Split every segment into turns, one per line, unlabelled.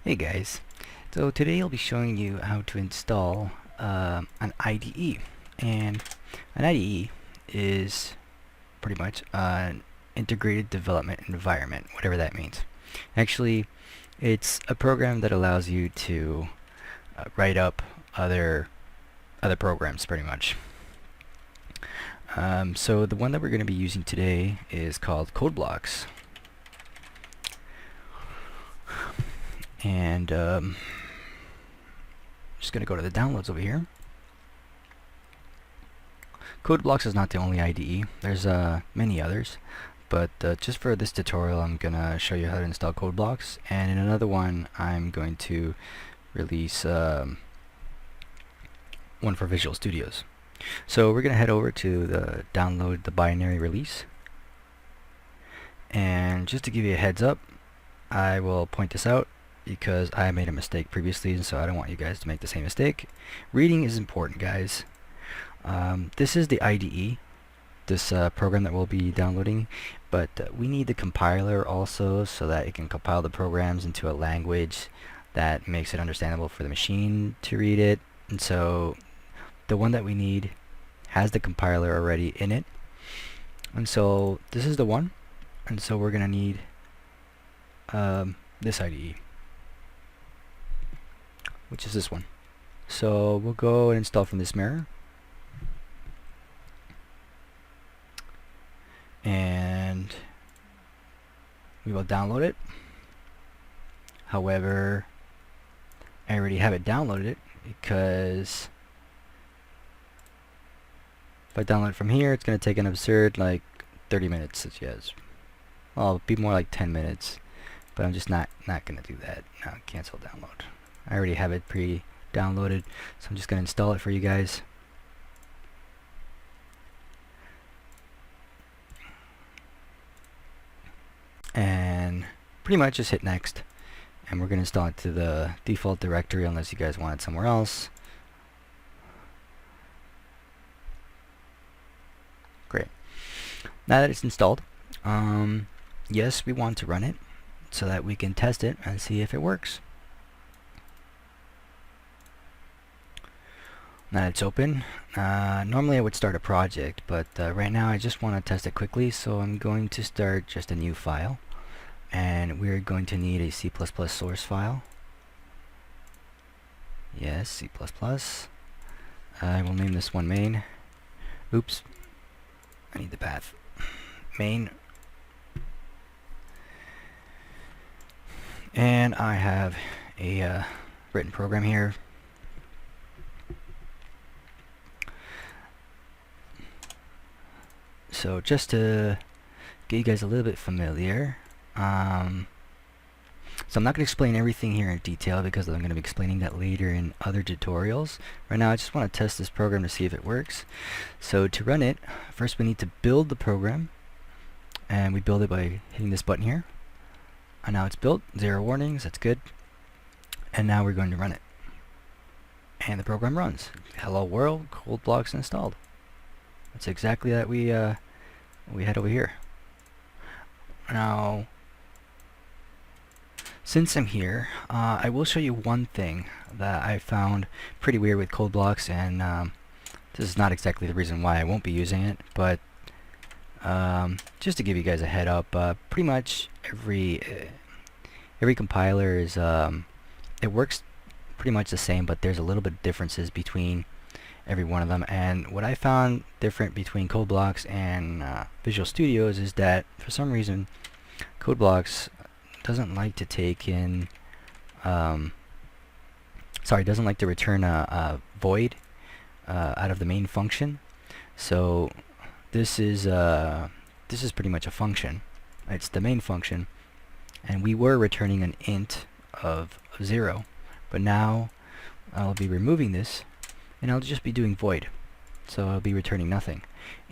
Hey guys, so today I'll be showing you how to install an IDE, and an IDE is pretty much an integrated development environment, whatever that means. Actually, it's a program that allows you to write up other programs pretty much. So the one that we're going to be using today is called CodeBlocks. And just going to go to the downloads over here. CodeBlocks is not the only IDE. There's many others, but just for this tutorial I'm going to show you how to install CodeBlocks, and in another one I'm going to release one for Visual Studios. So we're going to head over to the download the binary release, and just to give you a heads up, I will point this out because I made a mistake previously, and so I don't want you guys to make the same mistake. Reading is important, guys. This is the IDE, this program that we'll be downloading, but we need the compiler also so that it can compile the programs into a language that makes it understandable for the machine to read it. And so the one that we need has the compiler already in it, and so this is the one, and so we're gonna need this IDE, which is this one. So we'll go and install from this mirror, and we will download it. However, I already have it downloaded because if I download it from here, it's going to take an absurd like 30 minutes. Yes, well, it'll be more like 10 minutes, but I'm just not going to do that. No, cancel download. I already have it pre-downloaded, so I'm just going to install it for you guys. And pretty much just hit next, and we're going to install it to the default directory unless you guys want it somewhere else. Great. Now that it's installed, yes, we want to run it so that we can test it and see if it works. Now that it's open, normally I would start a project, but right now I just want to test it quickly, so I'm going to start just a new file, and we're going to need a C++ source file. Yes, C++. I will name this one main. Oops, I need the path. Main. And I have a written program here. So just to get you guys a little bit familiar, so I'm not going to explain everything here in detail because I'm going to be explaining that later in other tutorials. Right now I just want to test this program to see if it works. So to run it, first we need to build the program, and we build it by hitting this button here. And now it's built, 0 warnings, that's good. And now we're going to run it. And the program runs. Hello world, CodeBlocks installed. That's exactly that we had over here. Now, since I'm here, I will show you one thing that I found pretty weird with CodeBlocks, and this is not exactly the reason why I won't be using it, but just to give you guys a head up, pretty much every compiler is it works pretty much the same, but there's a little bit of differences between every one of them. And what I found different between CodeBlocks and Visual Studios is that for some reason CodeBlocks doesn't like to take in doesn't like to return a void out of the main function. So this is pretty much a function. It's the main function, and we were returning an int of 0, but now I'll be removing this and I'll just be doing void, so I'll be returning nothing.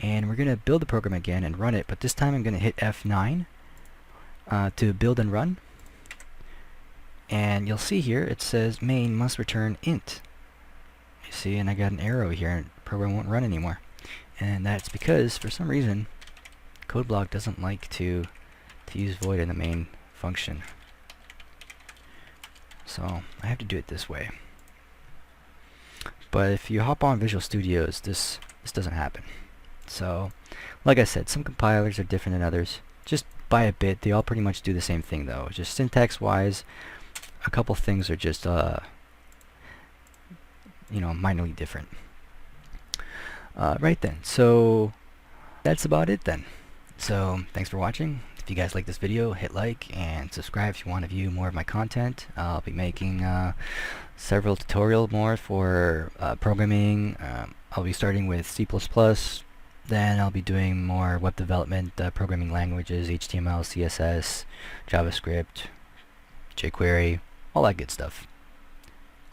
And we're gonna build the program again and run it, but this time I'm gonna hit F9 to build and run, and you'll see here it says main must return int. You see, and I got an arrow here, and the program won't run anymore. And that's because for some reason CodeBlock doesn't like to use void in the main function. so I have to do it this way. But if you hop on Visual Studios, this doesn't happen. So, like I said, some compilers are different than others. Just by a bit, they all pretty much do the same thing though. Just syntax-wise, a couple things are just, minorly different. Right then, so that's about it then. So, thanks for watching. If you guys like this video, hit like and subscribe if you want to view more of my content. I'll be making several tutorials more for programming. I'll be starting with C++, then I'll be doing more web development programming languages, HTML, CSS, JavaScript, jQuery, all that good stuff.